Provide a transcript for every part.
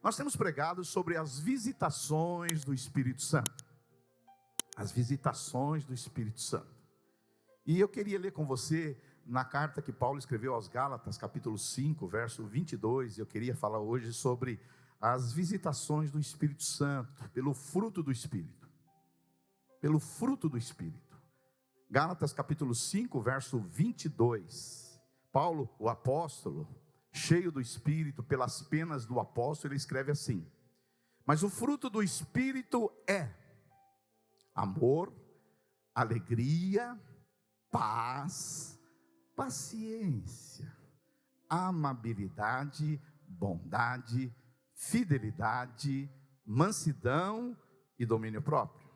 Nós temos pregado sobre as visitações do Espírito Santo. As visitações do Espírito Santo. E eu queria ler com você na carta que Paulo escreveu aos Gálatas, capítulo 5, verso 22. Eu queria falar hoje sobre as visitações do Espírito Santo, pelo fruto do Espírito. Pelo fruto do Espírito. Gálatas capítulo 5, verso 22. Paulo, o apóstolo, cheio do Espírito, pelas penas do apóstolo, ele escreve assim: mas o fruto do Espírito é amor, alegria, paz, paciência, amabilidade, bondade, fidelidade, mansidão e domínio próprio.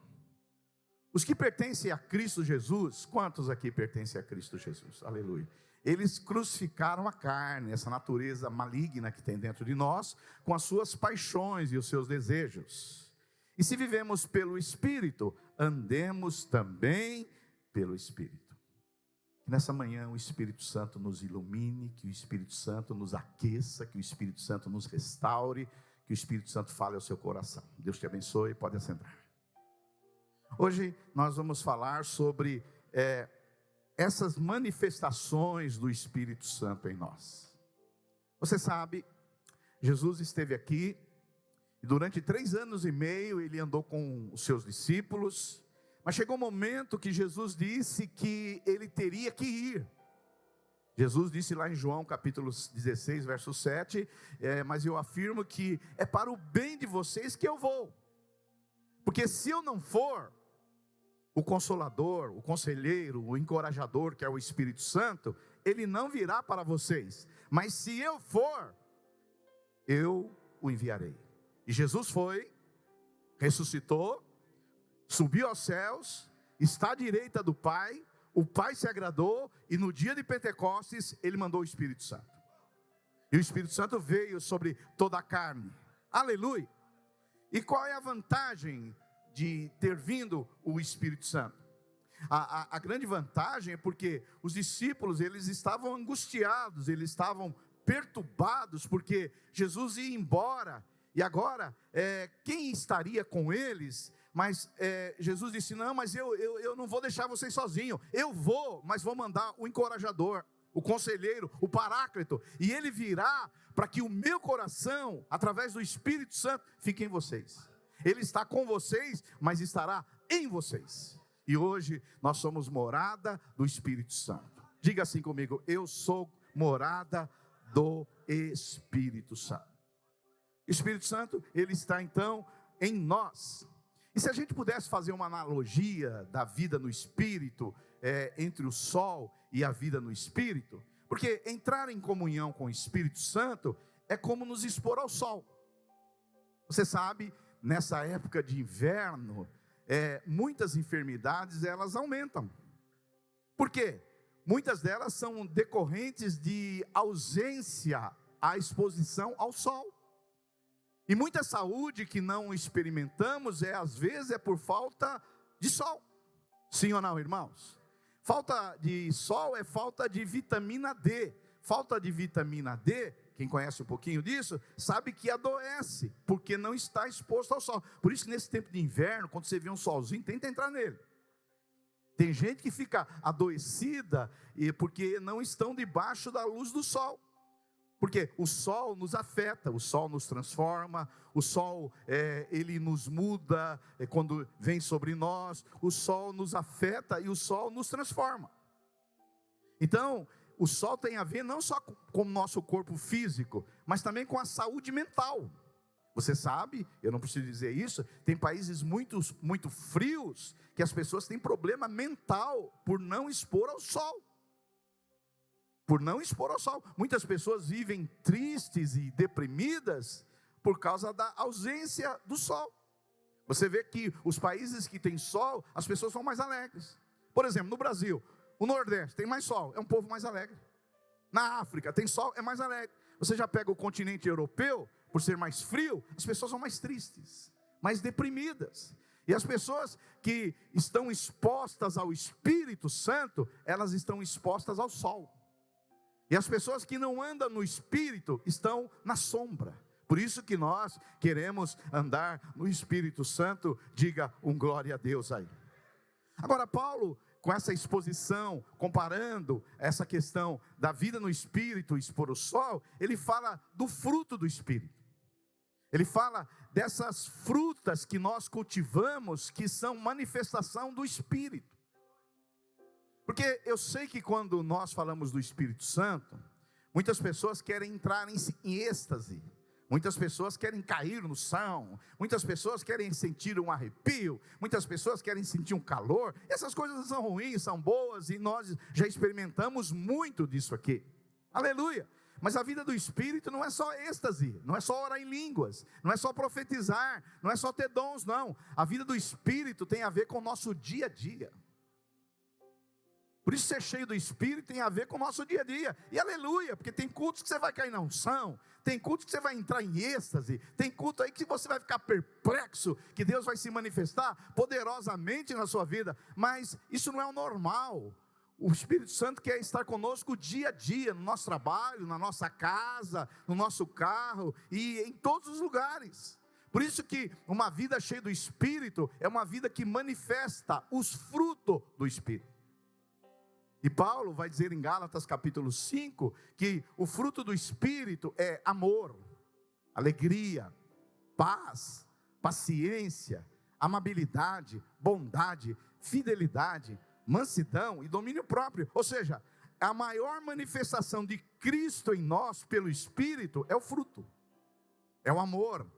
Os que pertencem a Cristo Jesus, quantos aqui pertencem a Cristo Jesus? Aleluia. Eles crucificaram a carne, essa natureza maligna que tem dentro de nós, com as suas paixões e os seus desejos. E se vivemos pelo Espírito, andemos também pelo Espírito. Que nessa manhã o Espírito Santo nos ilumine, que o Espírito Santo nos aqueça, que o Espírito Santo nos restaure, que o Espírito Santo fale ao seu coração. Deus te abençoe, pode assentar. Hoje nós vamos falar sobre essas manifestações do Espírito Santo em nós. Você sabe, Jesus esteve aqui e durante 3 anos e meio ele andou com os seus discípulos, mas chegou um momento que Jesus disse que ele teria que ir. Jesus disse lá em João capítulo 16, verso 7, mas eu afirmo que é para o bem de vocês que eu vou, porque se eu não for, o Consolador, o Conselheiro, o Encorajador, que é o Espírito Santo, ele não virá para vocês, mas se eu for, eu o enviarei. E Jesus foi, ressuscitou, subiu aos céus, está à direita do Pai, o Pai se agradou, e no dia de Pentecostes, ele mandou o Espírito Santo. E o Espírito Santo veio sobre toda a carne. Aleluia! E qual é a vantagem de ter vindo o Espírito Santo? A grande vantagem é porque os discípulos, eles estavam angustiados, eles estavam perturbados, porque Jesus ia embora, e agora, quem estaria com eles? Mas Jesus disse: não, mas eu não vou deixar vocês sozinhos, eu vou, mas vou mandar o encorajador, o conselheiro, o paráclito, e ele virá para que o meu coração, através do Espírito Santo, fique em vocês. Ele está com vocês, mas estará em vocês. E hoje nós somos morada do Espírito Santo. Diga assim comigo: eu sou morada do Espírito Santo. O Espírito Santo, ele está então em nós. E se a gente pudesse fazer uma analogia da vida no Espírito, entre o sol e a vida no Espírito, porque entrar em comunhão com o Espírito Santo é como nos expor ao sol. Você sabe, nessa época de inverno, muitas enfermidades elas aumentam. Por quê? Muitas delas são decorrentes de ausência à exposição ao sol. E muita saúde que não experimentamos às vezes por falta de sol. Sim ou não, irmãos? Falta de sol é falta de vitamina D. Falta de vitamina D, quem conhece um pouquinho disso, sabe que adoece, porque não está exposto ao sol. Por isso, nesse tempo de inverno, quando você vê um solzinho, tenta entrar nele. Tem gente que fica adoecida porque não estão debaixo da luz do sol. Porque o sol nos afeta, o sol nos transforma, o sol ele nos muda quando vem sobre nós, o sol nos afeta e o sol nos transforma. Então, o sol tem a ver não só com o nosso corpo físico, mas também com a saúde mental. Você sabe, eu não preciso dizer isso, tem países muito frios, que as pessoas têm problema mental por não expor ao sol. Por não expor ao sol. Muitas pessoas vivem tristes e deprimidas por causa da ausência do sol. Você vê que os países que têm sol, as pessoas são mais alegres. Por exemplo, no Brasil, o Nordeste tem mais sol, é um povo mais alegre. Na África tem sol, é mais alegre. Você já pega o continente europeu, por ser mais frio, as pessoas são mais tristes, mais deprimidas. E as pessoas que estão expostas ao Espírito Santo, elas estão expostas ao sol. E as pessoas que não andam no Espírito estão na sombra. Por isso que nós queremos andar no Espírito Santo. Diga um glória a Deus aí. Agora Paulo, com essa exposição, comparando essa questão da vida no Espírito, expor o sol, ele fala do fruto do Espírito. Ele fala dessas frutas que nós cultivamos, que são manifestação do Espírito. Porque eu sei que quando nós falamos do Espírito Santo, muitas pessoas querem entrar em êxtase, muitas pessoas querem cair no chão, muitas pessoas querem sentir um arrepio, muitas pessoas querem sentir um calor. Essas coisas são ruins, são boas, e nós já experimentamos muito disso aqui. Aleluia! Mas a vida do Espírito não é só êxtase, não é só orar em línguas, não é só profetizar, não é só ter dons, não. A vida do Espírito tem a ver com o nosso dia a dia. Por isso ser cheio do Espírito tem a ver com o nosso dia a dia. E aleluia, porque tem cultos que você vai cair na unção, tem cultos que você vai entrar em êxtase, tem culto aí que você vai ficar perplexo, que Deus vai se manifestar poderosamente na sua vida. Mas isso não é o normal. O Espírito Santo quer estar conosco dia a dia, no nosso trabalho, na nossa casa, no nosso carro e em todos os lugares. Por isso que uma vida cheia do Espírito é uma vida que manifesta os frutos do Espírito. E Paulo vai dizer em Gálatas capítulo 5, que o fruto do Espírito é amor, alegria, paz, paciência, amabilidade, bondade, fidelidade, mansidão e domínio próprio. Ou seja, a maior manifestação de Cristo em nós pelo Espírito é o fruto. É o amor,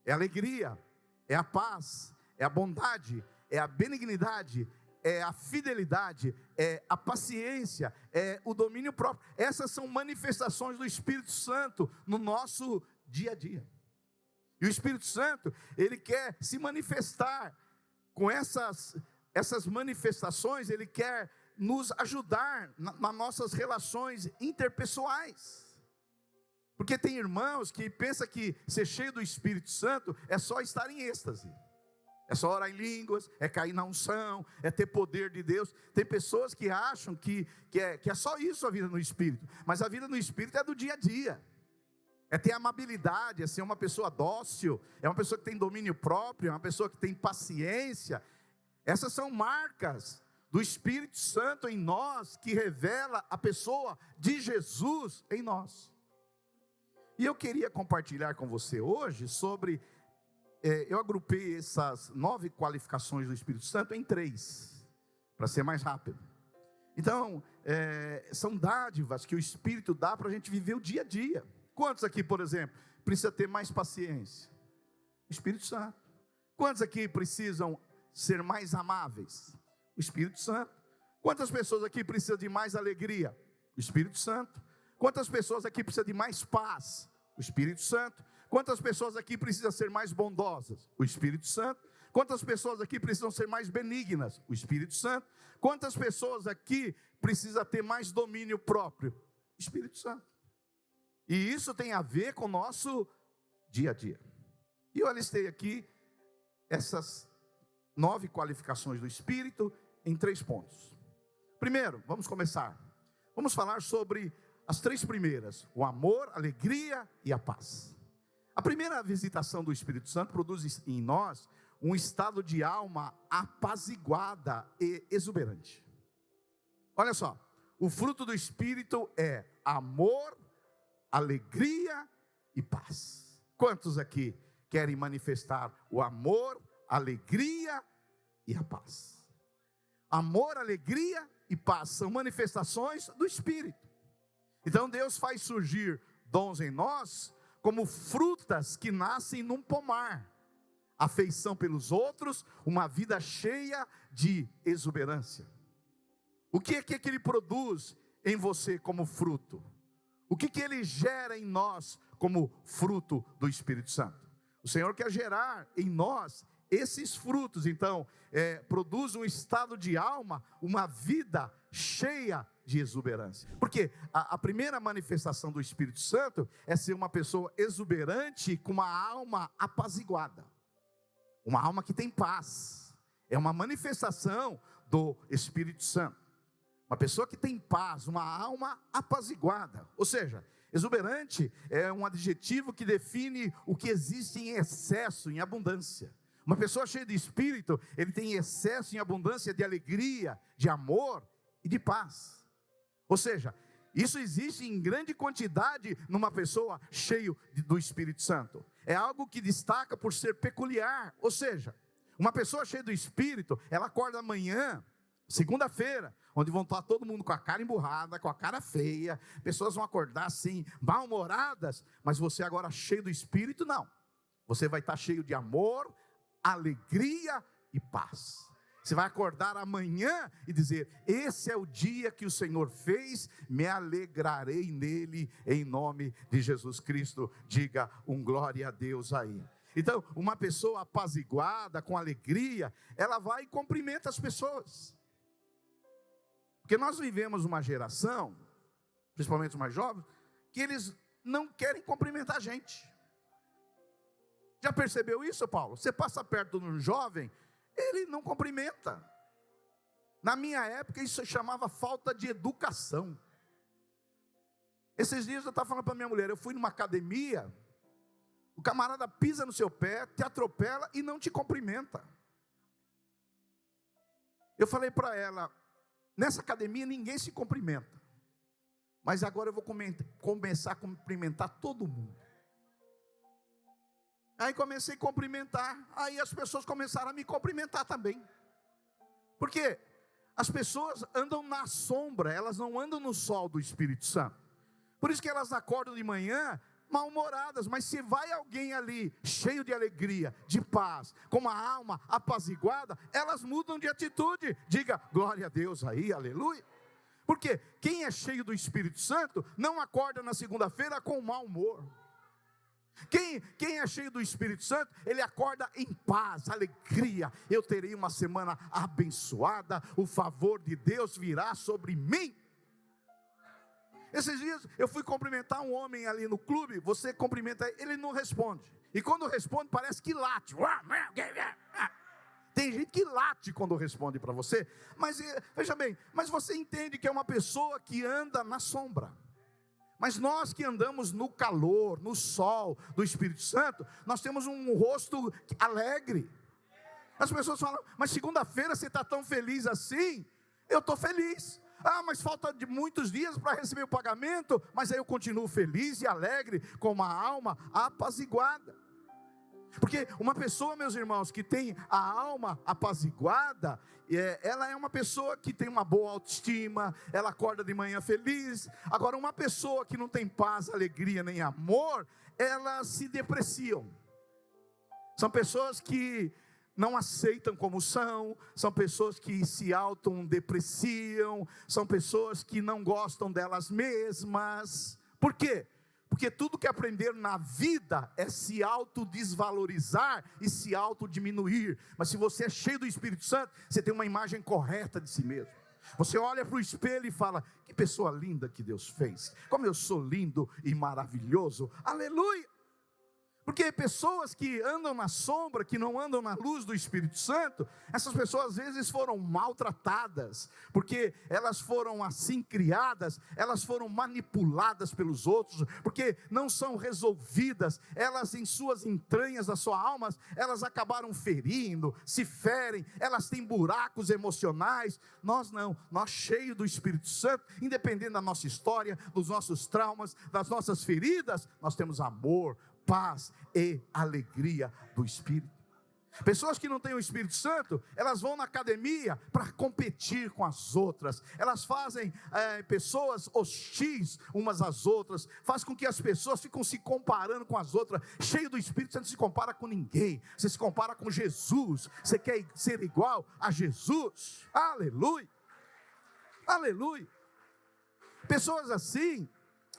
é a alegria, é a paz, é a bondade, é a benignidade, é a fidelidade, é a paciência, é o domínio próprio. Essas são manifestações do Espírito Santo no nosso dia a dia. E o Espírito Santo, ele quer se manifestar com essas manifestações. Ele quer nos ajudar nas nossas relações interpessoais. Porque tem irmãos que pensam que ser cheio do Espírito Santo é só estar em êxtase, é só orar em línguas, é cair na unção, é ter poder de Deus. Tem pessoas que acham que é só isso a vida no Espírito. Mas a vida no Espírito é do dia a dia. É ter amabilidade, é ser uma pessoa dócil, é uma pessoa que tem domínio próprio, é uma pessoa que tem paciência. Essas são marcas do Espírito Santo em nós, que revela a pessoa de Jesus em nós. E eu queria compartilhar com você hoje sobre... eu agrupei essas 9 qualificações do Espírito Santo em 3, para ser mais rápido. Então, são dádivas que o Espírito dá para a gente viver o dia a dia. Quantos aqui, por exemplo, precisa ter mais paciência? O Espírito Santo. Quantos aqui precisam ser mais amáveis? O Espírito Santo. Quantas pessoas aqui precisam de mais alegria? O Espírito Santo. Quantas pessoas aqui precisam de mais paz? O Espírito Santo. Quantas pessoas aqui precisam ser mais bondosas? O Espírito Santo. Quantas pessoas aqui precisam ser mais benignas? O Espírito Santo. Quantas pessoas aqui precisam ter mais domínio próprio? O Espírito Santo. E isso tem a ver com o nosso dia a dia. E eu alistei aqui essas 9 qualificações do Espírito em 3 pontos. Primeiro, vamos começar. Vamos falar sobre as 3 primeiras: o amor, a alegria e a paz. A primeira visitação do Espírito Santo produz em nós um estado de alma apaziguada e exuberante. Olha só, o fruto do Espírito é amor, alegria e paz. Quantos aqui querem manifestar o amor, a alegria e a paz? Amor, alegria e paz são manifestações do Espírito. Então Deus faz surgir dons em nós como frutas que nascem num pomar: afeição pelos outros, uma vida cheia de exuberância. O que é que ele produz em você como fruto? O que ele gera em nós como fruto do Espírito Santo? O Senhor quer gerar em nós esses frutos. Então, produz um estado de alma, uma vida cheia de exuberância. Porque a primeira manifestação do Espírito Santo é ser uma pessoa exuberante com uma alma apaziguada, uma alma que tem paz. É uma manifestação do Espírito Santo. Uma pessoa que tem paz, uma alma apaziguada. Ou seja, Exuberante é um adjetivo que define o que existe em excesso, em abundância. Uma pessoa cheia de espírito, ele tem excesso em abundância de alegria, de amor e de paz. Ou seja, isso existe em grande quantidade numa pessoa cheia do Espírito Santo. É algo que destaca por ser peculiar. Ou seja, uma pessoa cheia do Espírito, ela acorda amanhã, segunda-feira, onde vão estar todo mundo com a cara emburrada, com a cara feia, pessoas vão acordar assim, mal-humoradas, mas você agora cheio do Espírito, não. Você vai estar cheio de amor, alegria e paz. Você vai acordar amanhã e dizer: esse é o dia que o Senhor fez, me alegrarei nele, em nome de Jesus Cristo. Diga um glória a Deus aí. Então, uma pessoa apaziguada, com alegria, ela vai e cumprimenta as pessoas. Porque nós vivemos uma geração, principalmente os mais jovens, que eles não querem cumprimentar a gente. Já percebeu isso, Paulo? Você passa perto de um jovem, ele não cumprimenta. Na minha época, isso se chamava falta de educação. Esses dias eu estava falando para minha mulher, eu fui numa academia, o camarada pisa no seu pé, te atropela e não te cumprimenta. Eu falei para ela, nessa academia ninguém se cumprimenta, mas agora eu vou começar a cumprimentar todo mundo. Aí comecei a cumprimentar, aí as pessoas começaram a me cumprimentar também. Porque as pessoas andam na sombra, elas não andam no sol do Espírito Santo. Por isso que elas acordam de manhã mal-humoradas, mas se vai alguém ali cheio de alegria, de paz, com uma alma apaziguada, elas mudam de atitude. Diga glória a Deus aí, aleluia. Porque quem é cheio do Espírito Santo não acorda na segunda-feira com mau humor. Quem é cheio do Espírito Santo, ele acorda em paz, alegria. Eu terei uma semana abençoada, o favor de Deus virá sobre mim. Esses dias eu fui cumprimentar um homem ali no clube, você cumprimenta ele não responde. E quando responde parece que late. Tem gente que late quando responde para você, mas veja bem, mas você entende que é uma pessoa que anda na sombra. Mas nós que andamos no calor, no sol do Espírito Santo, nós temos um rosto alegre. As pessoas falam, mas segunda-feira você está tão feliz assim? Eu estou feliz. Ah, mas falta de muitos dias para receber o pagamento, mas aí eu continuo feliz e alegre, com uma alma apaziguada. Porque uma pessoa, meus irmãos, que tem a alma apaziguada, ela é uma pessoa que tem uma boa autoestima, ela acorda de manhã feliz. Agora, uma pessoa que não tem paz, alegria nem amor, elas se depreciam. São pessoas que não aceitam como são pessoas que se autodepreciam, são pessoas que não gostam delas mesmas. Por quê? Porque tudo que aprenderam na vida é se autodesvalorizar e se autodiminuir. Mas se você é cheio do Espírito Santo, você tem uma imagem correta de si mesmo. Você olha para o espelho e fala, que pessoa linda que Deus fez. Como eu sou lindo e maravilhoso. Aleluia! Porque pessoas que andam na sombra, que não andam na luz do Espírito Santo, essas pessoas às vezes foram maltratadas, porque elas foram assim criadas, elas foram manipuladas pelos outros, porque não são resolvidas, elas em suas entranhas da sua alma, elas acabaram ferindo, se ferem, elas têm buracos emocionais. Nós não, nós cheios do Espírito Santo, independente da nossa história, dos nossos traumas, das nossas feridas, nós temos amor, paz e alegria do Espírito. Pessoas que não têm o Espírito Santo, elas vão na academia para competir com as outras, elas fazem pessoas hostis umas às outras, faz com que as pessoas ficam se comparando com as outras. Cheio do Espírito, você não se compara com ninguém, você se compara com Jesus, você quer ser igual a Jesus. Aleluia, aleluia. Pessoas assim,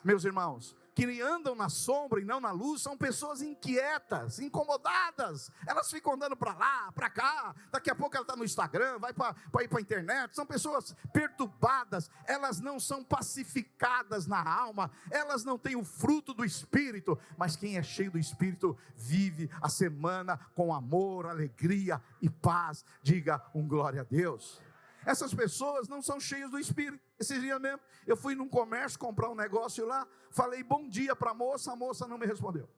meus irmãos, que andam na sombra e não na luz, são pessoas inquietas, incomodadas. Elas ficam andando para lá, para cá. Daqui a pouco ela está no Instagram, vai para ir para a internet. São pessoas perturbadas. Elas não são pacificadas na alma. Elas não têm o fruto do Espírito. Mas quem é cheio do Espírito vive a semana com amor, alegria e paz. Diga um glória a Deus. Essas pessoas não são cheias do Espírito. Esse dia mesmo, eu fui num comércio comprar um negócio lá, falei bom dia para a moça não me respondeu.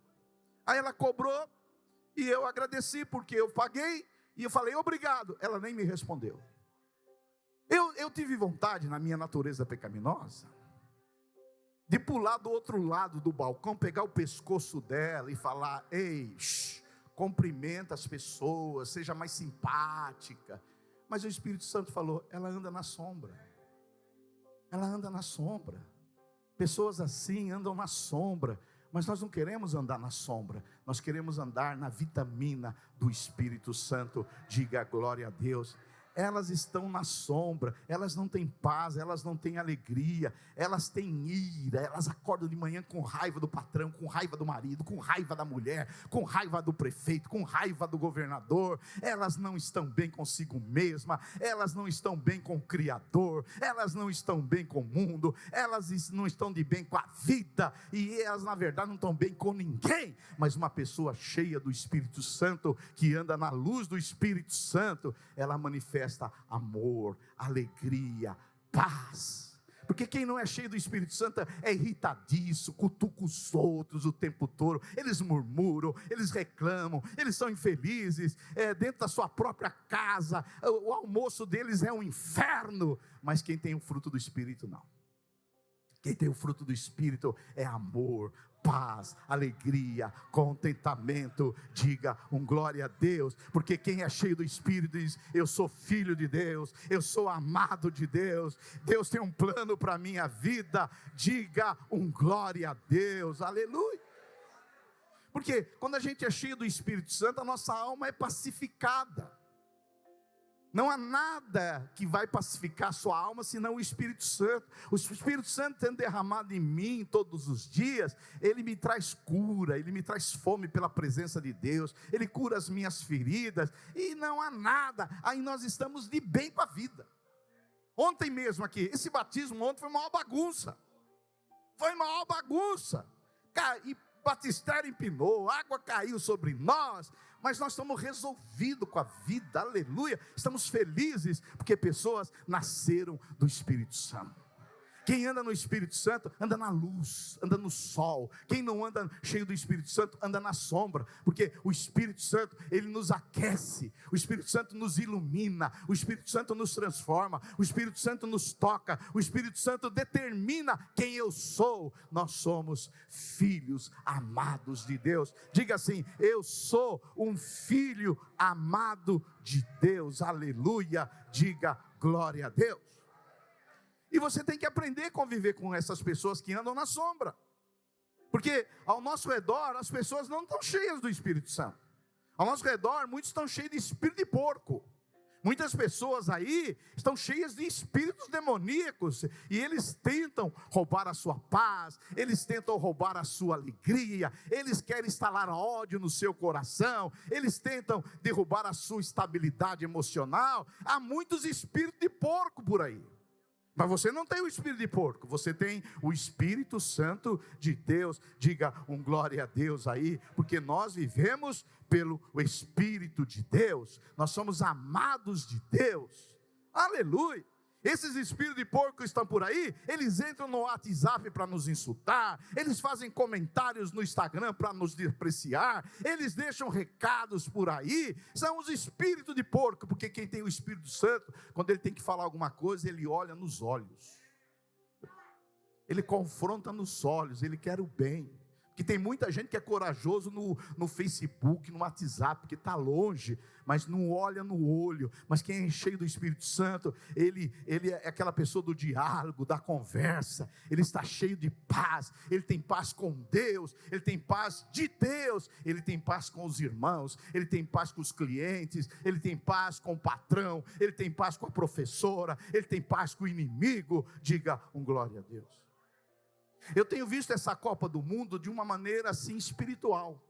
Aí ela cobrou, e eu agradeci, porque eu paguei, e eu falei obrigado, ela nem me respondeu. Eu tive vontade, na minha natureza pecaminosa, de pular do outro lado do balcão, pegar o pescoço dela e falar: ei, cumprimenta as pessoas, seja mais simpática. Mas o Espírito Santo falou: ela anda na sombra. Ela anda na sombra. Pessoas assim andam na sombra. Mas nós não queremos andar na sombra. Nós queremos andar na vitamina do Espírito Santo. Diga glória a Deus. Elas estão na sombra, elas não têm paz, elas não têm alegria, elas têm ira, elas acordam de manhã com raiva do patrão, com raiva do marido, com raiva da mulher, com raiva do prefeito, com raiva do governador. Elas não estão bem consigo mesma, elas não estão bem com o Criador, elas não estão bem com o mundo, elas não estão de bem com a vida, e elas na verdade não estão bem com ninguém. Mas uma pessoa cheia do Espírito Santo, que anda na luz do Espírito Santo, ela manifesta amor, alegria, paz. Porque quem não é cheio do Espírito Santo é irritadiço, cutuca os outros o tempo todo. Eles murmuram, eles reclamam, eles são infelizes, dentro da sua própria casa, o almoço deles é um inferno. Mas quem tem o fruto do Espírito, não. Quem tem o fruto do Espírito é amor, paz, alegria, contentamento. Diga glória a Deus, porque quem é cheio do Espírito diz: eu sou filho de Deus, eu sou amado de Deus, Deus tem um plano para a minha vida. Diga glória a Deus, aleluia. Porque quando a gente é cheio do Espírito Santo, a nossa alma é pacificada. Não há nada que vai pacificar a sua alma senão o Espírito Santo. O Espírito Santo sendo derramado em mim todos os dias, ele me traz cura, ele me traz fome pela presença de Deus, ele cura as minhas feridas, e não há nada, aí nós estamos de bem com a vida. Ontem mesmo aqui, esse batismo ontem foi uma maior bagunça, e batistério empinou, água caiu sobre nós, mas nós estamos resolvidos com a vida, aleluia, estamos felizes, porque pessoas nasceram do Espírito Santo. Quem anda no Espírito Santo, anda na luz, anda no sol. Quem não anda cheio do Espírito Santo, anda na sombra, porque o Espírito Santo, ele nos aquece, o Espírito Santo nos ilumina, o Espírito Santo nos transforma, o Espírito Santo nos toca, o Espírito Santo determina quem eu sou. Nós somos filhos amados de Deus. Diga assim: eu sou um filho amado de Deus, aleluia. Diga glória a Deus. E você tem que aprender a conviver com essas pessoas que andam na sombra. Porque ao nosso redor, as pessoas não estão cheias do Espírito Santo. Ao nosso redor, muitos estão cheios de espírito de porco. Muitas pessoas aí estão cheias de espíritos demoníacos. E eles tentam roubar a sua paz, eles tentam roubar a sua alegria, eles querem instalar ódio no seu coração, eles tentam derrubar a sua estabilidade emocional. Há muitos espíritos de porco por aí. Mas você não tem o espírito de porco, você tem o Espírito Santo de Deus. Diga glória a Deus aí, porque nós vivemos pelo Espírito de Deus, nós somos amados de Deus, aleluia. Esses espíritos de porco que estão por aí, eles entram no WhatsApp para nos insultar, eles fazem comentários no Instagram para nos depreciar, eles deixam recados por aí. São os espíritos de porco, porque quem tem o Espírito Santo, quando ele tem que falar alguma coisa, ele olha nos olhos, ele confronta nos olhos, ele quer o bem. Que tem muita gente que é corajoso no Facebook, no WhatsApp, que está longe, mas não olha no olho. Mas quem é cheio do Espírito Santo, ele é aquela pessoa do diálogo, da conversa. Ele está cheio de paz, ele tem paz com Deus, ele tem paz de Deus, ele tem paz com os irmãos, ele tem paz com os clientes, ele tem paz com o patrão, ele tem paz com a professora, ele tem paz com o inimigo. Diga glória a Deus. Eu tenho visto essa Copa do Mundo de uma maneira assim espiritual,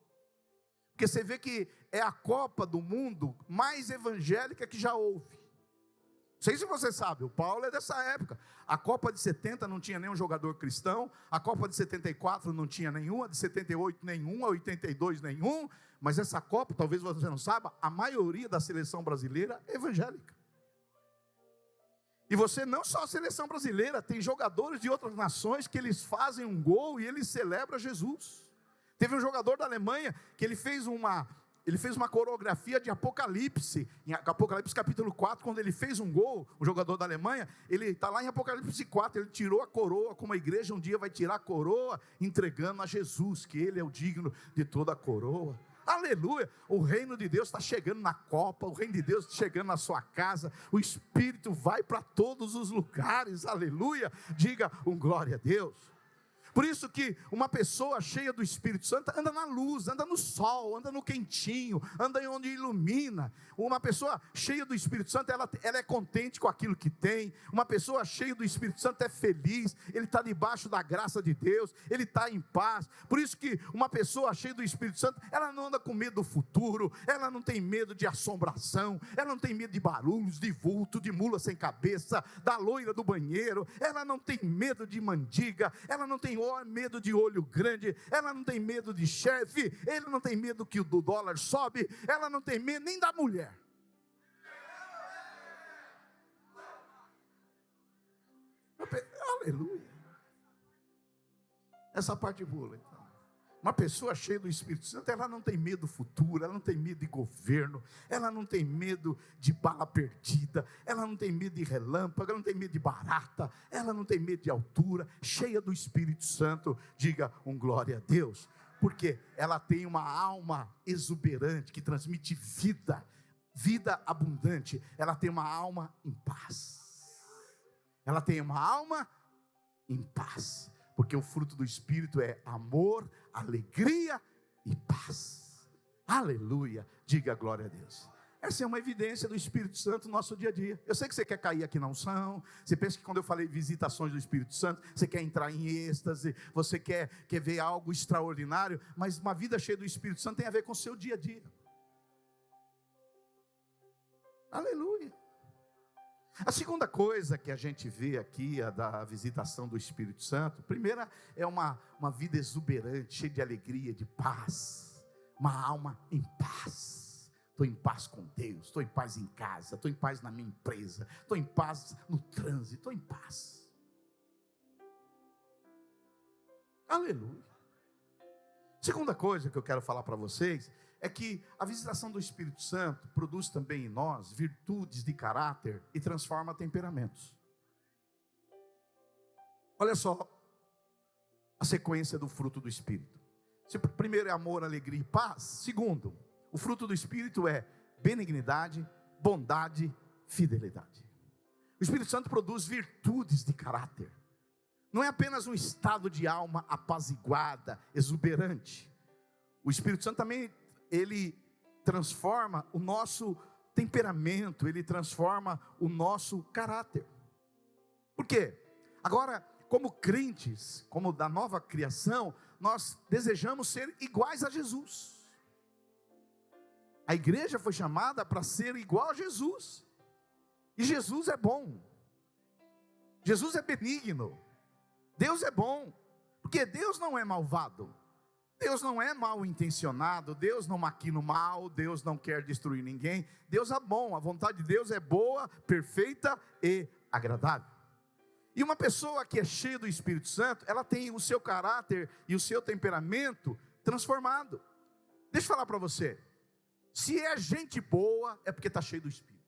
porque você vê que é a Copa do Mundo mais evangélica que já houve. Não sei se você sabe, o Paulo é dessa época. A Copa de 70 não tinha nenhum jogador cristão, a Copa de 74 não tinha nenhum, a de 78 nenhum, a 82 nenhum, mas essa Copa, talvez você não saiba, a maioria da seleção brasileira é evangélica. E você, não só a seleção brasileira, tem jogadores de outras nações que eles fazem um gol e eles celebram Jesus. Teve um jogador da Alemanha que ele fez uma coreografia de Apocalipse, em Apocalipse capítulo 4, quando ele fez um gol, o jogador da Alemanha, ele está lá em Apocalipse 4, ele tirou a coroa, como a igreja um dia vai tirar a coroa, entregando a Jesus, que ele é o digno de toda a coroa. Aleluia, o reino de Deus está chegando na Copa, o reino de Deus está chegando na sua casa, o Espírito vai para todos os lugares, aleluia, diga um glória a Deus. Por isso que uma pessoa cheia do Espírito Santo anda na luz, anda no sol, anda no quentinho, anda onde ilumina. Uma pessoa cheia do Espírito Santo, ela é contente com aquilo que tem. Uma pessoa cheia do Espírito Santo é feliz, ele está debaixo da graça de Deus, ele está em paz. Por isso que uma pessoa cheia do Espírito Santo, ela não anda com medo do futuro, ela não tem medo de assombração, ela não tem medo de barulhos, de vulto, de mula sem cabeça, da loira do banheiro, ela não tem medo de mendiga, ela não tem medo de olho grande, ela não tem medo de chefe, ele não tem medo que o dólar sobe, ela não tem medo nem da mulher. Aleluia. Essa parte boa, então. Uma pessoa cheia do Espírito Santo, ela não tem medo do futuro, ela não tem medo de governo, ela não tem medo de bala perdida, ela não tem medo de relâmpago, ela não tem medo de barata, ela não tem medo de altura. Cheia do Espírito Santo, diga um glória a Deus, porque ela tem uma alma exuberante, que transmite vida, vida abundante. Ela tem uma alma em paz, ela tem uma alma em paz, porque o fruto do Espírito é amor, alegria e paz. Aleluia, diga glória a Deus. Essa é uma evidência do Espírito Santo no nosso dia a dia. Eu sei que você quer cair aqui na unção, você pensa que quando eu falei visitações do Espírito Santo, você quer entrar em êxtase, você quer ver algo extraordinário, mas uma vida cheia do Espírito Santo tem a ver com o seu dia a dia. Aleluia. A segunda coisa que a gente vê aqui, da visitação do Espírito Santo, primeira é uma vida exuberante, cheia de alegria, de paz, uma alma em paz. Estou em paz com Deus, estou em paz em casa, estou em paz na minha empresa, estou em paz no trânsito, estou em paz. Aleluia. Segunda coisa que eu quero falar para vocês é que a visitação do Espírito Santo produz também em nós virtudes de caráter e transforma temperamentos. Olha só a sequência do fruto do Espírito. Primeiro é amor, alegria e paz. Segundo, o fruto do Espírito é benignidade, bondade, fidelidade. O Espírito Santo produz virtudes de caráter. Não é apenas um estado de alma apaziguada, exuberante. O Espírito Santo também, ele transforma o nosso temperamento, ele transforma o nosso caráter. Por quê? Agora, como crentes, como da nova criação, nós desejamos ser iguais a Jesus. A igreja foi chamada para ser igual a Jesus. E Jesus é bom. Jesus é benigno. Deus é bom. Porque Deus não é malvado. Deus não é mal intencionado, Deus não maquina o mal, Deus não quer destruir ninguém. Deus é bom, a vontade de Deus é boa, perfeita e agradável. E uma pessoa que é cheia do Espírito Santo, ela tem o seu caráter e o seu temperamento transformado. Deixa eu falar para você, se é gente boa, é porque está cheio do Espírito.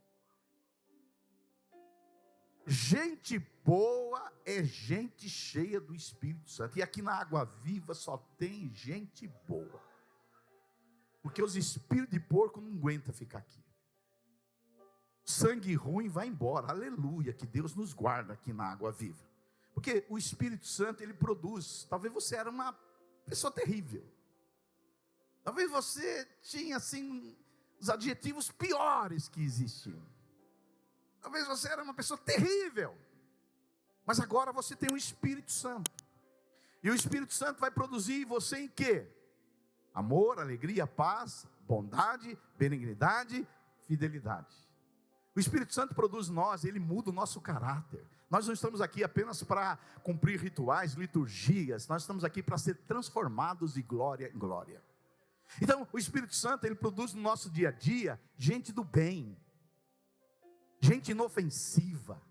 Gente boa é gente cheia do Espírito Santo. E aqui na Água Viva só tem gente boa. Porque os espíritos de porco não aguentam ficar aqui. Sangue ruim vai embora. Aleluia, que Deus nos guarda aqui na Água Viva. Porque o Espírito Santo, ele produz. Talvez você era uma pessoa terrível. Talvez você tinha assim os adjetivos piores que existiam. Talvez você era uma pessoa terrível, mas agora você tem o Espírito Santo, e o Espírito Santo vai produzir em você em quê? Amor, alegria, paz, bondade, benignidade, fidelidade. O Espírito Santo produz em nós, ele muda o nosso caráter. Nós não estamos aqui apenas para cumprir rituais, liturgias, nós estamos aqui para ser transformados de glória em glória. Então o Espírito Santo, ele produz no nosso dia a dia, gente do bem, gente inofensiva,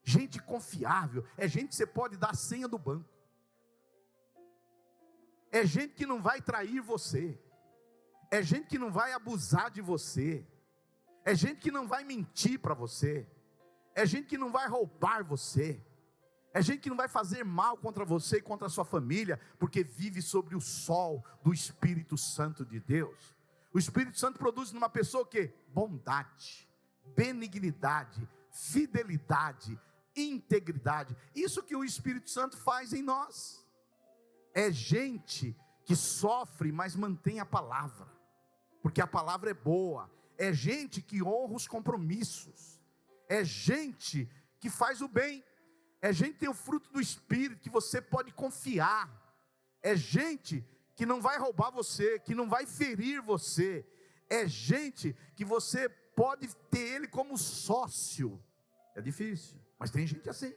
Gente confiável é gente que você pode dar a senha do banco. É gente que não vai trair você. É gente que não vai abusar de você. É gente que não vai mentir para você. É gente que não vai roubar você. É gente que não vai fazer mal contra você e contra a sua família, porque vive sobre o sol do Espírito Santo de Deus. O Espírito Santo produz numa pessoa o quê? Bondade, benignidade, fidelidade, integridade. Isso que o Espírito Santo faz em nós. É gente que sofre, mas mantém a palavra, porque a palavra é boa. É gente que honra os compromissos. É gente que faz o bem. É gente que tem o fruto do Espírito, que você pode confiar. É gente que não vai roubar você, que não vai ferir você. É gente que você pode ter ele como sócio. É difícil, mas tem gente assim.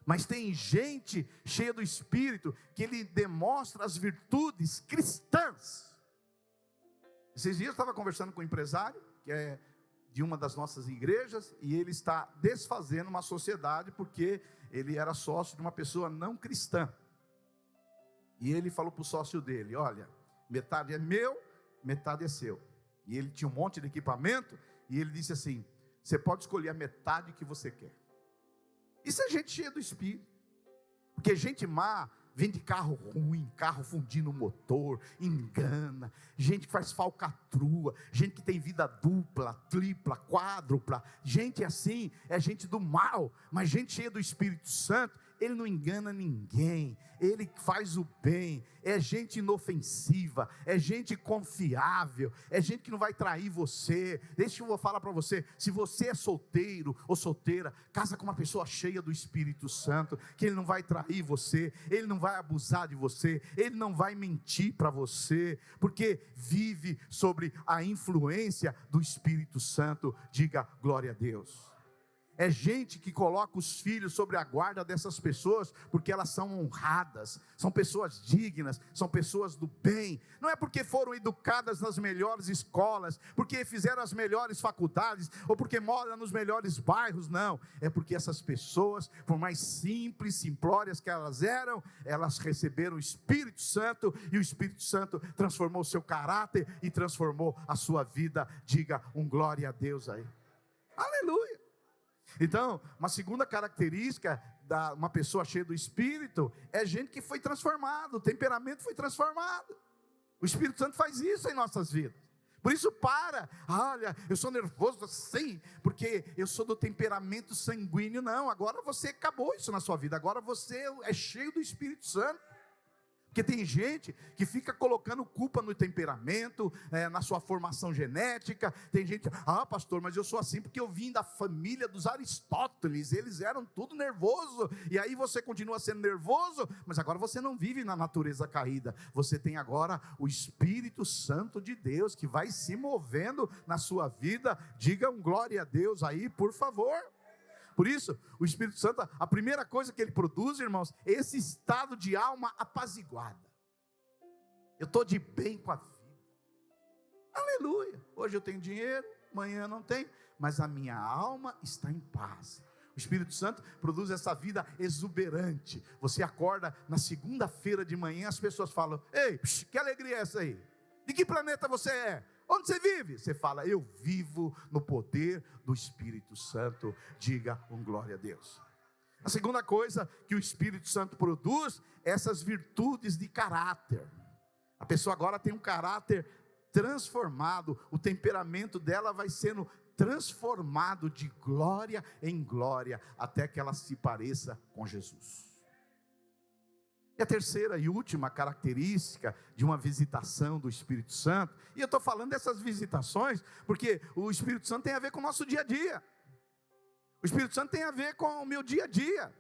Mas tem gente cheia do Espírito, que ele demonstra as virtudes cristãs. Esses dias eu estava conversando com um empresário, que é de uma das nossas igrejas, e ele está desfazendo uma sociedade, porque ele era sócio de uma pessoa não cristã. E ele falou para o sócio dele: olha, metade é meu, metade é seu. E ele tinha um monte de equipamento, e ele disse assim: você pode escolher a metade que você quer. Isso é gente cheia do Espírito. Porque gente má vende carro ruim, carro fundindo o motor, engana, gente que faz falcatrua, gente que tem vida dupla, tripla, quádrupla. Gente assim é gente do mal. Mas gente cheia do Espírito Santo, ele não engana ninguém, ele faz o bem. É gente inofensiva, é gente confiável, é gente que não vai trair você. Deixa eu falar para você: se você é solteiro ou solteira, casa com uma pessoa cheia do Espírito Santo, que ele não vai trair você, ele não vai abusar de você, ele não vai mentir para você, porque vive sobre a influência do Espírito Santo. Diga glória a Deus. É gente que coloca os filhos sobre a guarda dessas pessoas, porque elas são honradas, são pessoas dignas, são pessoas do bem. Não é porque foram educadas nas melhores escolas, porque fizeram as melhores faculdades, ou porque moram nos melhores bairros, não. É porque essas pessoas, por mais simples, simplórias que elas eram, elas receberam o Espírito Santo, e o Espírito Santo transformou o seu caráter e transformou a sua vida. Diga um glória a Deus aí. Aleluia. Então, uma segunda característica de uma pessoa cheia do Espírito é gente que foi transformado, o temperamento foi transformado. O Espírito Santo faz isso em nossas vidas. Por isso olha, eu sou nervoso assim, porque eu sou do temperamento sanguíneo. Não, agora você acabou isso na sua vida, agora você é cheio do Espírito Santo. Porque tem gente que fica colocando culpa no temperamento, na sua formação genética. Tem gente: pastor, mas eu sou assim porque eu vim da família dos Aristóteles, eles eram tudo nervoso, e aí você continua sendo nervoso, mas agora você não vive na natureza caída, você tem agora o Espírito Santo de Deus, que vai se movendo na sua vida. Diga um glória a Deus aí, por favor. Por isso, o Espírito Santo, a primeira coisa que ele produz, irmãos, é esse estado de alma apaziguada. Eu estou de bem com a vida. Aleluia. Hoje eu tenho dinheiro, amanhã não tenho, mas a minha alma está em paz. O Espírito Santo produz essa vida exuberante. Você acorda na segunda-feira de manhã, as pessoas falam: ei, que alegria é essa aí? De que planeta você é? Onde você vive? Você fala: eu vivo no poder do Espírito Santo. Diga um glória a Deus. A segunda coisa que o Espírito Santo produz é essas virtudes de caráter. A pessoa agora tem um caráter transformado, o temperamento dela vai sendo transformado de glória em glória, até que ela se pareça com Jesus. E a terceira e última característica de uma visitação do Espírito Santo, e eu estou falando dessas visitações, porque o Espírito Santo tem a ver com o nosso dia a dia. O Espírito Santo tem a ver com o meu dia a dia.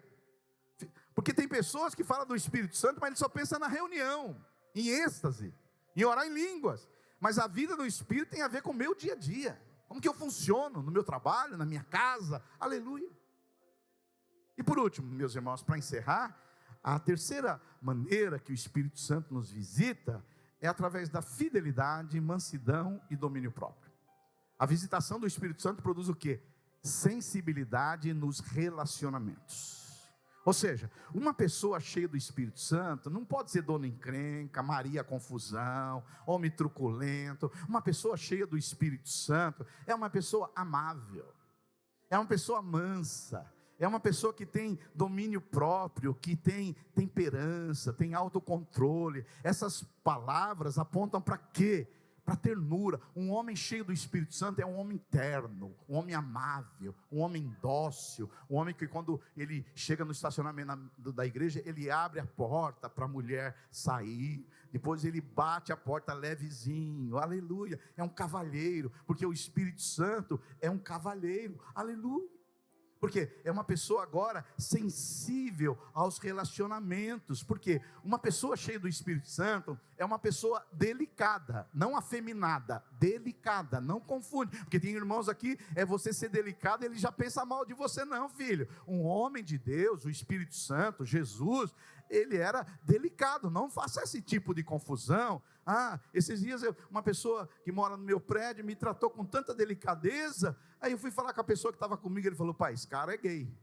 Porque tem pessoas que falam do Espírito Santo, mas ele só pensa na reunião, em êxtase, em orar em línguas. Mas a vida do Espírito tem a ver com o meu dia a dia. Como que eu funciono no meu trabalho, na minha casa. Aleluia. E por último, meus irmãos, para encerrar, a terceira maneira que o Espírito Santo nos visita é através da fidelidade, mansidão e domínio próprio. A visitação do Espírito Santo produz o quê? sensibilidade nos relacionamentos. Ou seja, uma pessoa cheia do Espírito Santo não pode ser dona encrenca, Maria confusão, homem truculento. Uma pessoa cheia do Espírito Santo é uma pessoa amável, é uma pessoa mansa, é uma pessoa que tem domínio próprio, que tem temperança, tem autocontrole. Essas palavras apontam para quê? Para ternura. Um homem cheio do Espírito Santo é um homem terno, um homem amável, um homem dócil, um homem que quando ele chega no estacionamento da igreja, ele abre a porta para a mulher sair, depois ele bate a porta levezinho, aleluia, é um cavalheiro, porque o Espírito Santo é um cavalheiro, aleluia. Porque é uma pessoa agora sensível aos relacionamentos. Porque uma pessoa cheia do Espírito Santo é uma pessoa delicada, não afeminada, delicada, não confunde. Porque tem irmãos aqui, você ser delicado, ele já pensa mal de você. Não, filho, um homem de Deus, o Espírito Santo, Jesus, ele era delicado. Não faça esse tipo de confusão. Esses dias uma pessoa que mora no meu prédio me tratou com tanta delicadeza. Aí eu fui falar com a pessoa que estava comigo, ele falou: pai, esse cara é gay.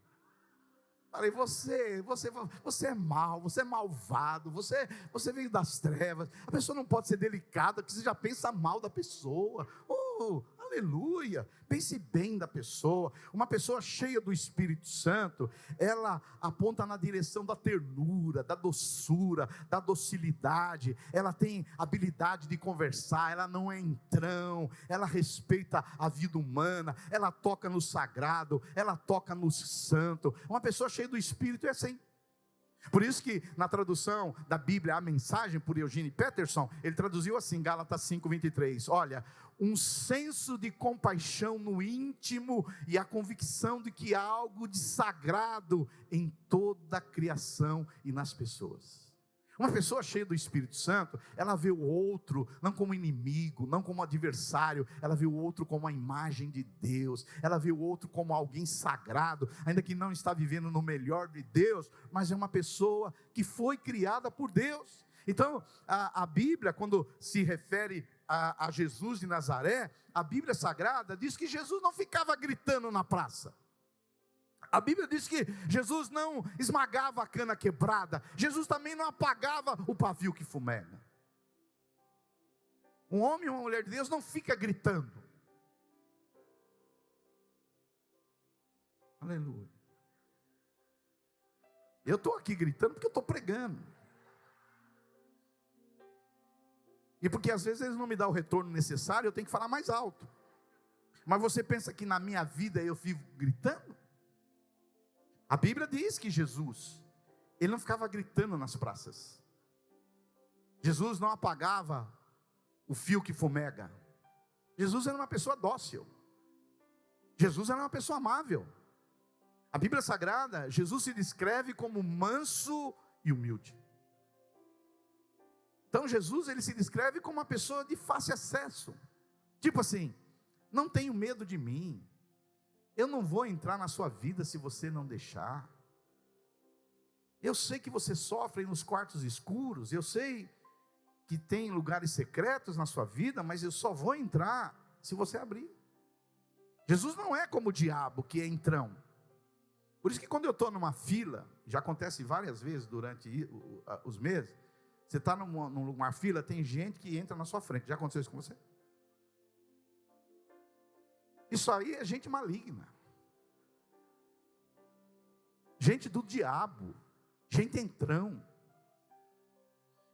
Falei: você é mau, você é malvado, você veio das trevas. A pessoa não pode ser delicada, porque você já pensa mal da pessoa. Aleluia, pense bem da pessoa. Uma pessoa cheia do Espírito Santo, ela aponta na direção da ternura, da doçura, da docilidade. Ela tem habilidade de conversar, ela não é entrão, ela respeita a vida humana, ela toca no sagrado, ela toca no santo. Uma pessoa cheia do Espírito é assim. Por isso que na tradução da Bíblia, a Mensagem, por Eugene Peterson, ele traduziu assim, Gálatas 5:23, olha: um senso de compaixão no íntimo e a convicção de que há algo de sagrado em toda a criação e nas pessoas. Uma pessoa cheia do Espírito Santo, ela vê o outro não como inimigo, não como adversário, ela vê o outro como a imagem de Deus, ela vê o outro como alguém sagrado, ainda que não está vivendo no melhor de Deus, mas é uma pessoa que foi criada por Deus. Então, a Bíblia, quando se refere a Jesus de Nazaré, a Bíblia Sagrada diz que Jesus não ficava gritando na praça. A Bíblia diz que Jesus não esmagava a cana quebrada, Jesus também não apagava o pavio que fumega. Um homem ou uma mulher de Deus não fica gritando. Aleluia. Eu estou aqui gritando porque eu estou pregando. E porque às vezes eles não me dão o retorno necessário, eu tenho que falar mais alto. Mas você pensa que na minha vida eu vivo gritando? A Bíblia diz que Jesus, ele não ficava gritando nas praças. Jesus não apagava o fio que fumega. Jesus era uma pessoa dócil. Jesus era uma pessoa amável. A Bíblia Sagrada, Jesus se descreve como manso e humilde. Então Jesus, ele se descreve como uma pessoa de fácil acesso. Tipo assim, não tenho medo de mim. Eu não vou entrar na sua vida se você não deixar. Eu sei que você sofre nos quartos escuros. Eu sei que tem lugares secretos na sua vida, mas eu só vou entrar se você abrir. Jesus não é como o diabo, que é entrão. Por isso que quando eu estou numa fila, já acontece várias vezes durante os meses, você está numa fila, tem gente que entra na sua frente. Já aconteceu isso com você? Isso aí é gente maligna, gente do diabo, gente entrão.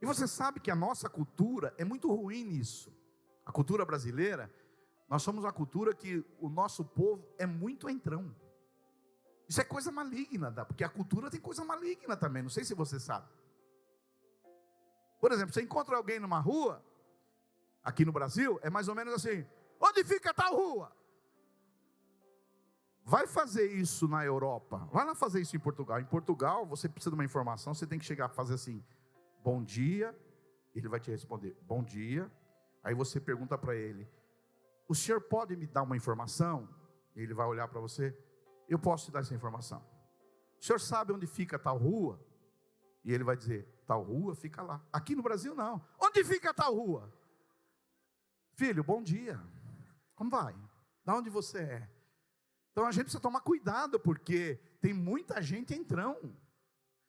E você sabe que a nossa cultura é muito ruim nisso. A cultura brasileira, nós somos uma cultura que o nosso povo é muito entrão. Isso é coisa maligna, porque a cultura tem coisa maligna também, não sei se você sabe. Por exemplo, você encontra alguém numa rua, aqui no Brasil, é mais ou menos assim: onde fica tal rua? Vai fazer isso na Europa, vai lá fazer isso em Portugal. Em Portugal, você precisa de uma informação, você tem que chegar a fazer assim: bom dia, ele vai te responder, bom dia. Aí você pergunta para ele: o senhor pode me dar uma informação? Ele vai olhar para você: eu posso te dar essa informação. O senhor sabe onde fica tal rua? E ele vai dizer: tal rua fica lá. Aqui no Brasil não. Onde fica tal rua? Filho, bom dia. Como vai? Da onde você é? Então a gente precisa tomar cuidado, porque tem muita gente entrando.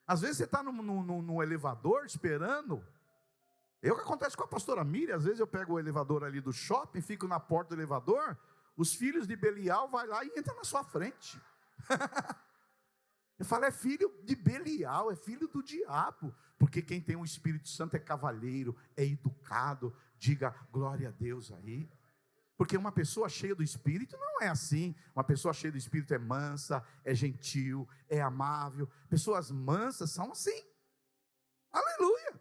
Às vezes você está no elevador esperando. É o que acontece com a pastora Miriam. Às vezes eu pego o elevador ali do shopping, fico na porta do elevador, os filhos de Belial vai lá e entra na sua frente. Eu falo, é filho de Belial, é filho do diabo. Porque quem tem o Espírito Santo é cavalheiro, é educado. Diga glória a Deus aí. Porque uma pessoa cheia do Espírito não é assim. Uma pessoa cheia do Espírito é mansa, é gentil, é amável. Pessoas mansas são assim. Aleluia.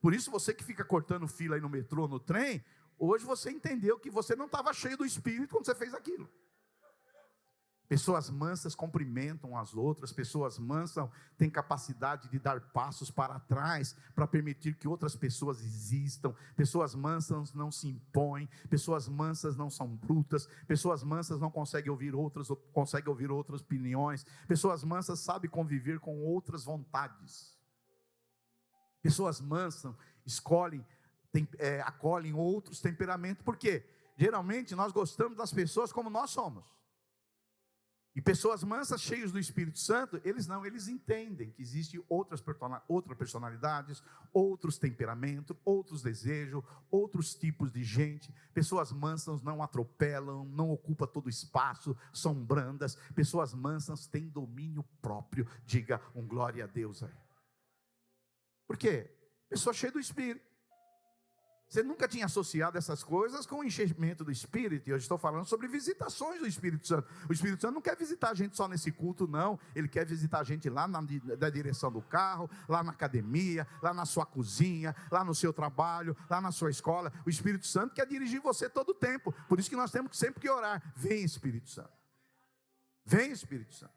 Por isso você que fica cortando fila aí no metrô, no trem, hoje você entendeu que você não estava cheio do Espírito quando você fez aquilo. Pessoas mansas cumprimentam as outras, pessoas mansas têm capacidade de dar passos para trás, para permitir que outras pessoas existam. Pessoas mansas não se impõem, pessoas mansas não são brutas, pessoas mansas não conseguem ouvir outras opiniões, pessoas mansas sabem conviver com outras vontades. Pessoas mansas acolhem outros temperamentos, porque geralmente nós gostamos das pessoas como nós somos. E pessoas mansas, cheias do Espírito Santo, eles entendem que existem outras personalidades, outros temperamentos, outros desejos, outros tipos de gente. Pessoas mansas não atropelam, não ocupam todo o espaço, são brandas. Pessoas mansas têm domínio próprio. Diga um glória a Deus aí. Por quê? Pessoa cheia do Espírito. Você nunca tinha associado essas coisas com o enchimento do Espírito. E hoje estou falando sobre visitações do Espírito Santo. O Espírito Santo não quer visitar a gente só nesse culto, não. Ele quer visitar a gente lá na direção do carro, lá na academia, lá na sua cozinha, lá no seu trabalho, lá na sua escola. O Espírito Santo quer dirigir você todo o tempo. Por isso que nós temos sempre que orar. Vem, Espírito Santo. Vem, Espírito Santo.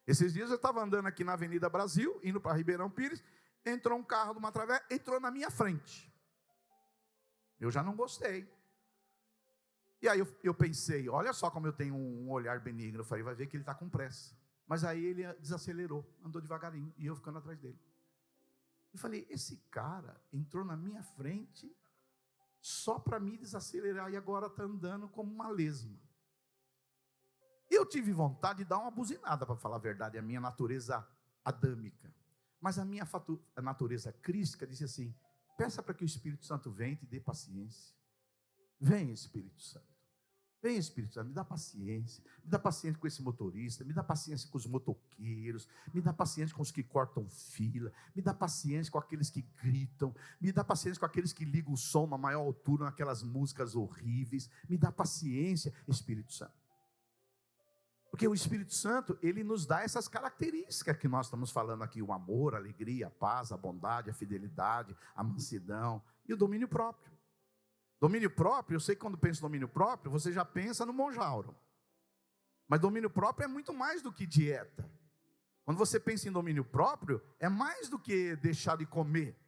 Esses dias eu estava andando aqui na Avenida Brasil, indo para Ribeirão Pires. Entrou um carro de uma travessa, entrou na minha frente. Eu já não gostei. E aí eu pensei, olha só como eu tenho um olhar benigno. Eu falei, vai ver que ele está com pressa. Mas aí ele desacelerou, andou devagarinho, e eu ficando atrás dele. Eu falei, esse cara entrou na minha frente só para me desacelerar e agora está andando como uma lesma. Eu tive vontade de dar uma buzinada, para falar a verdade, a minha natureza adâmica. Mas a minha natureza crística disse assim, peça para que o Espírito Santo venha e te dê paciência. Vem, Espírito Santo. Vem, Espírito Santo, me dá paciência. Me dá paciência com esse motorista. Me dá paciência com os motoqueiros. Me dá paciência com os que cortam fila. Me dá paciência com aqueles que gritam. Me dá paciência com aqueles que ligam o som na maior altura, naquelas músicas horríveis. Me dá paciência, Espírito Santo. Porque o Espírito Santo, ele nos dá essas características que nós estamos falando aqui: o amor, a alegria, a paz, a bondade, a fidelidade, a mansidão e o domínio próprio. Domínio próprio, eu sei que quando pensa em domínio próprio, você já pensa no Monjauro. Mas domínio próprio é muito mais do que dieta. Quando você pensa em domínio próprio, é mais do que deixar de comer.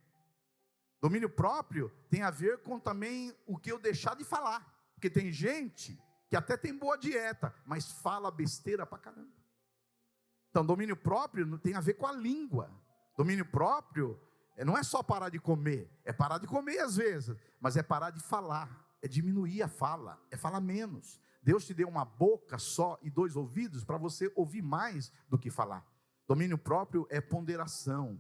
Domínio próprio tem a ver com também o que eu deixar de falar. Porque tem gente que até tem boa dieta, mas fala besteira pra caramba. Então, domínio próprio tem a ver com a língua. Domínio próprio não é só parar de comer, é parar de comer às vezes, mas é parar de falar, é diminuir a fala, é falar menos. Deus te deu uma boca só e 2 ouvidos para você ouvir mais do que falar. Domínio próprio é ponderação.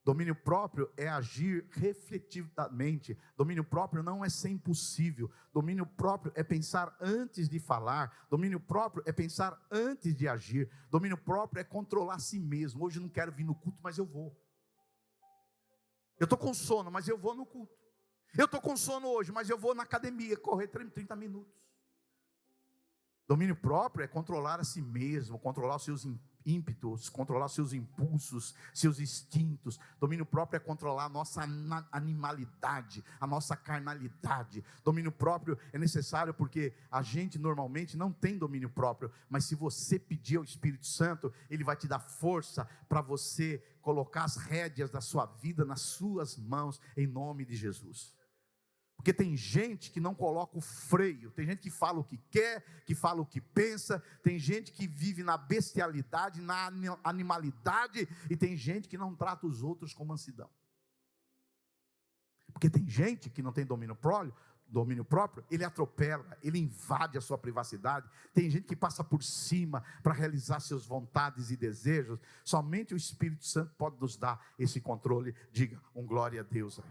Domínio próprio é agir refletivamente. Domínio próprio não é ser impossível. Domínio próprio é pensar antes de falar. Domínio próprio é pensar antes de agir. Domínio próprio é controlar a si mesmo. Hoje eu não quero vir no culto, mas eu vou. Eu estou com sono, mas eu vou no culto. Eu estou com sono hoje, mas eu vou na academia correr 30 minutos. Domínio próprio é controlar a si mesmo, controlar os seus ímpetos, controlar seus impulsos, seus instintos. Domínio próprio é controlar a nossa animalidade, a nossa carnalidade. Domínio próprio é necessário porque a gente normalmente não tem domínio próprio, mas se você pedir ao Espírito Santo, Ele vai te dar força para você colocar as rédeas da sua vida nas suas mãos, em nome de Jesus. Porque tem gente que não coloca o freio, tem gente que fala o que quer, que fala o que pensa, tem gente que vive na bestialidade, na animalidade, e tem gente que não trata os outros com mansidão. Porque tem gente que não tem domínio domínio próprio, ele atropela, ele invade a sua privacidade. Tem gente que passa por cima para realizar suas vontades e desejos. Somente o Espírito Santo pode nos dar esse controle. Diga um glória a Deus aí.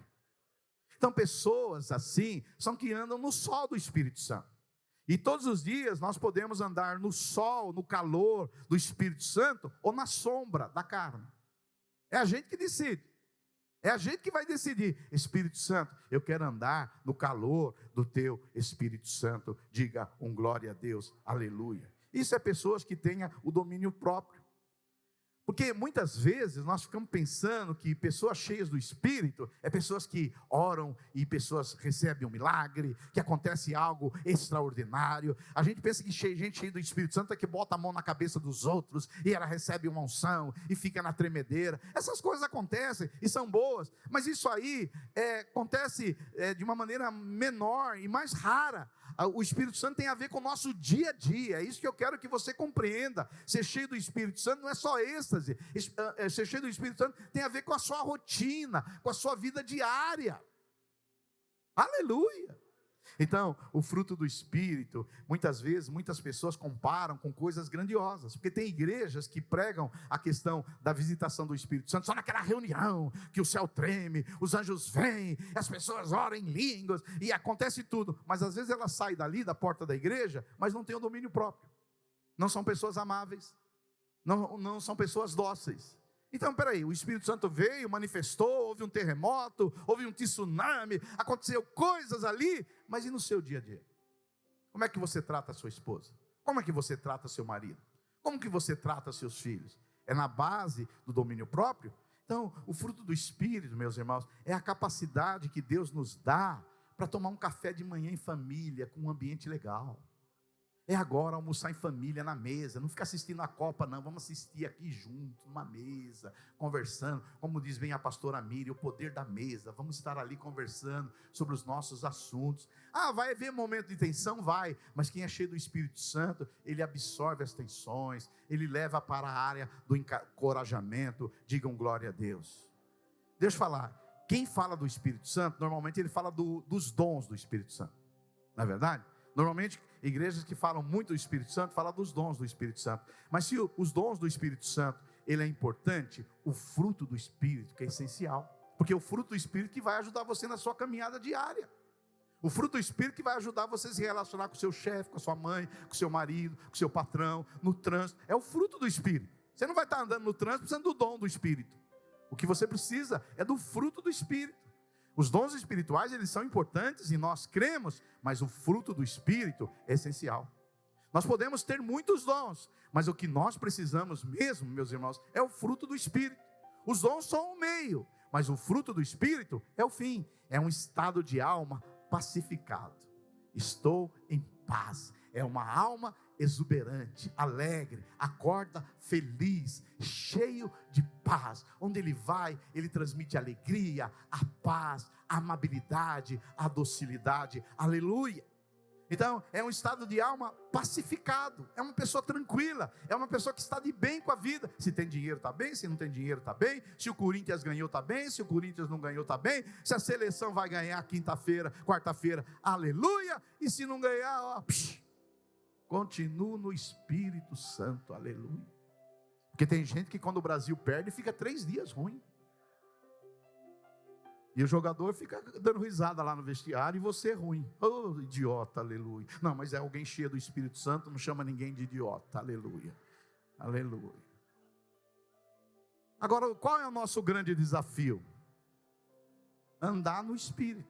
Então pessoas assim são que andam no sol do Espírito Santo. E todos os dias nós podemos andar no sol, no calor do Espírito Santo ou na sombra da carne. É a gente que decide. É a gente que vai decidir. Espírito Santo, eu quero andar no calor do teu Espírito Santo. Diga um glória a Deus, aleluia. Isso é pessoas que tenham o domínio próprio. Porque muitas vezes nós ficamos pensando que pessoas cheias do Espírito é pessoas que oram e pessoas recebem um milagre, que acontece algo extraordinário. A gente pensa que gente cheia do Espírito Santo é que bota a mão na cabeça dos outros e ela recebe uma unção e fica na tremedeira. Essas coisas acontecem e são boas, mas isso aí acontece de uma maneira menor e mais rara. O Espírito Santo tem a ver com o nosso dia a dia. É isso que eu quero que você compreenda. Ser cheio do Espírito Santo não é só êxtase. Ser cheio do Espírito Santo tem a ver com a sua rotina, com a sua vida diária. Aleluia! Então, o fruto do Espírito, muitas vezes, muitas pessoas comparam com coisas grandiosas, porque tem igrejas que pregam a questão da visitação do Espírito Santo, só naquela reunião, que o céu treme, os anjos vêm, as pessoas oram em línguas, e acontece tudo, mas às vezes elas saem dali, da porta da igreja, mas não têm o domínio próprio, não são pessoas amáveis, não são pessoas dóceis. Então, peraí, o Espírito Santo veio, manifestou, houve um terremoto, houve um tsunami, aconteceu coisas ali, mas e no seu dia a dia? Como é que você trata a sua esposa? Como é que você trata seu marido? Como que você trata seus filhos? É na base do domínio próprio? Então, o fruto do Espírito, meus irmãos, é a capacidade que Deus nos dá para tomar um café de manhã em família, com um ambiente legal. É agora almoçar em família, na mesa, não ficar assistindo a Copa não, vamos assistir aqui junto, numa mesa, conversando, como diz bem a pastora Miriam, o poder da mesa, vamos estar ali conversando sobre os nossos assuntos. Vai haver momento de tensão? Vai, mas quem é cheio do Espírito Santo, ele absorve as tensões, ele leva para a área do encorajamento. Digam glória a Deus. Deixa eu falar, quem fala do Espírito Santo, normalmente ele fala dos dons do Espírito Santo, não é verdade? Normalmente, igrejas que falam muito do Espírito Santo, falam dos dons do Espírito Santo. Mas se os dons do Espírito Santo, ele é importante, o fruto do Espírito, que é essencial. Porque é o fruto do Espírito que vai ajudar você na sua caminhada diária. O fruto do Espírito que vai ajudar você a se relacionar com o seu chefe, com a sua mãe, com o seu marido, com o seu patrão, no trânsito. É o fruto do Espírito. Você não vai estar andando no trânsito precisando do dom do Espírito. O que você precisa é do fruto do Espírito. Os dons espirituais, eles são importantes e nós cremos, mas o fruto do Espírito é essencial. Nós podemos ter muitos dons, mas o que nós precisamos mesmo, meus irmãos, é o fruto do Espírito. Os dons são o meio, mas o fruto do Espírito é o fim. É um estado de alma pacificado. Estou em paz. É uma alma exuberante, alegre, acorda feliz, cheio de paz. Onde ele vai, ele transmite alegria, a paz, a amabilidade, a docilidade. Aleluia! Então, é um estado de alma pacificado, é uma pessoa tranquila, é uma pessoa que está de bem com a vida. Se tem dinheiro está bem, se não tem dinheiro está bem, se o Corinthians ganhou está bem, se o Corinthians não ganhou está bem, se a seleção vai ganhar quinta-feira, quarta-feira, aleluia, e se não ganhar, continuo no Espírito Santo, aleluia. Porque tem gente que quando o Brasil perde, fica 3 dias ruim. E o jogador fica dando risada lá no vestiário e você é ruim. Oh, idiota, aleluia. Não, mas é alguém cheio do Espírito Santo, não chama ninguém de idiota, aleluia. Aleluia. Agora, qual é o nosso grande desafio? Andar no Espírito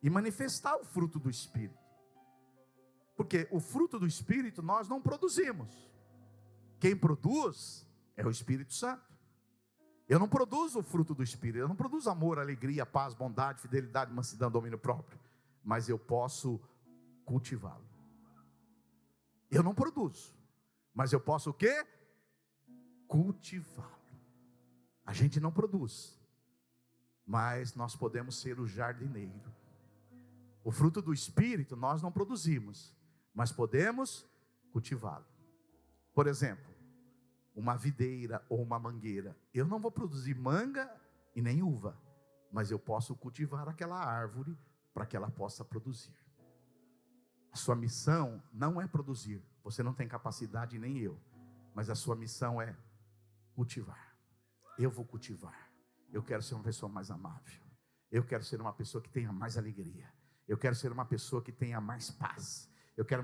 e manifestar o fruto do Espírito. Porque o fruto do Espírito nós não produzimos. Quem produz é o Espírito Santo. Eu não produzo o fruto do Espírito, eu não produzo amor, alegria, paz, bondade, fidelidade, mansidão, domínio próprio. Mas eu posso cultivá-lo. Eu não produzo, mas eu posso o quê? Cultivá-lo. A gente não produz, mas nós podemos ser o jardineiro. O fruto do Espírito nós não produzimos, mas podemos cultivá-lo. Por exemplo, uma videira ou uma mangueira. Eu não vou produzir manga e nem uva, mas eu posso cultivar aquela árvore para que ela possa produzir. A sua missão não é produzir, você não tem capacidade, nem eu, mas a sua missão é cultivar. Eu vou cultivar. Eu quero ser uma pessoa mais amável. Eu quero ser uma pessoa que tenha mais alegria. Eu quero ser uma pessoa que tenha mais paz. Eu quero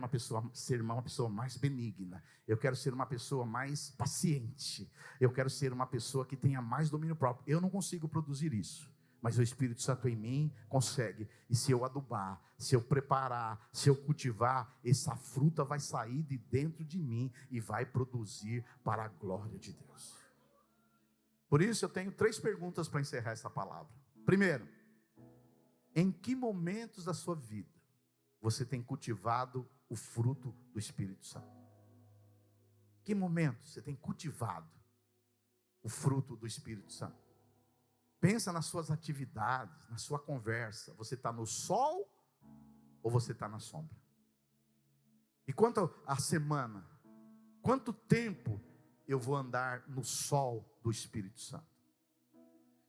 ser uma pessoa mais benigna. Eu quero ser uma pessoa mais paciente. Eu quero ser uma pessoa que tenha mais domínio próprio. Eu não consigo produzir isso, mas o Espírito Santo em mim consegue. E se eu adubar, se eu preparar, se eu cultivar, essa fruta vai sair de dentro de mim e vai produzir para a glória de Deus. Por isso eu tenho 3 perguntas para encerrar essa palavra. Primeiro, em que momentos da sua vida você tem cultivado o fruto do Espírito Santo? Que momento você tem cultivado o fruto do Espírito Santo? Pensa nas suas atividades, na sua conversa. Você está no sol ou você está na sombra? E quanto à semana, quanto tempo eu vou andar no sol do Espírito Santo?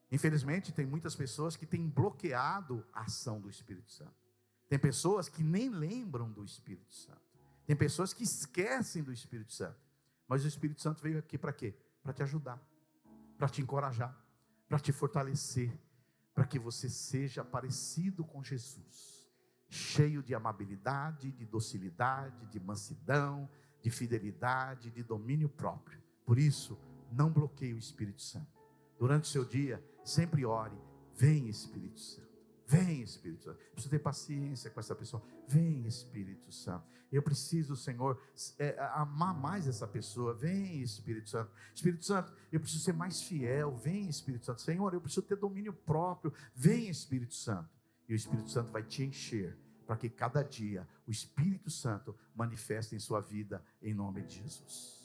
Infelizmente tem muitas pessoas que têm bloqueado a ação do Espírito Santo. Tem pessoas que nem lembram do Espírito Santo. Tem pessoas que esquecem do Espírito Santo. Mas o Espírito Santo veio aqui para quê? Para te ajudar, para te encorajar, para te fortalecer, para que você seja parecido com Jesus, cheio de amabilidade, de docilidade, de mansidão, de fidelidade, de domínio próprio. Por isso, não bloqueie o Espírito Santo. Durante o seu dia, sempre ore: vem Espírito Santo. Vem Espírito Santo. Eu preciso ter paciência com essa pessoa. Vem Espírito Santo. Eu preciso, Senhor, amar mais essa pessoa. Vem Espírito Santo. Espírito Santo, eu preciso ser mais fiel. Vem Espírito Santo. Senhor, eu preciso ter domínio próprio. Vem Espírito Santo. E o Espírito Santo vai te encher, para que cada dia o Espírito Santo manifeste em sua vida, em nome de Jesus.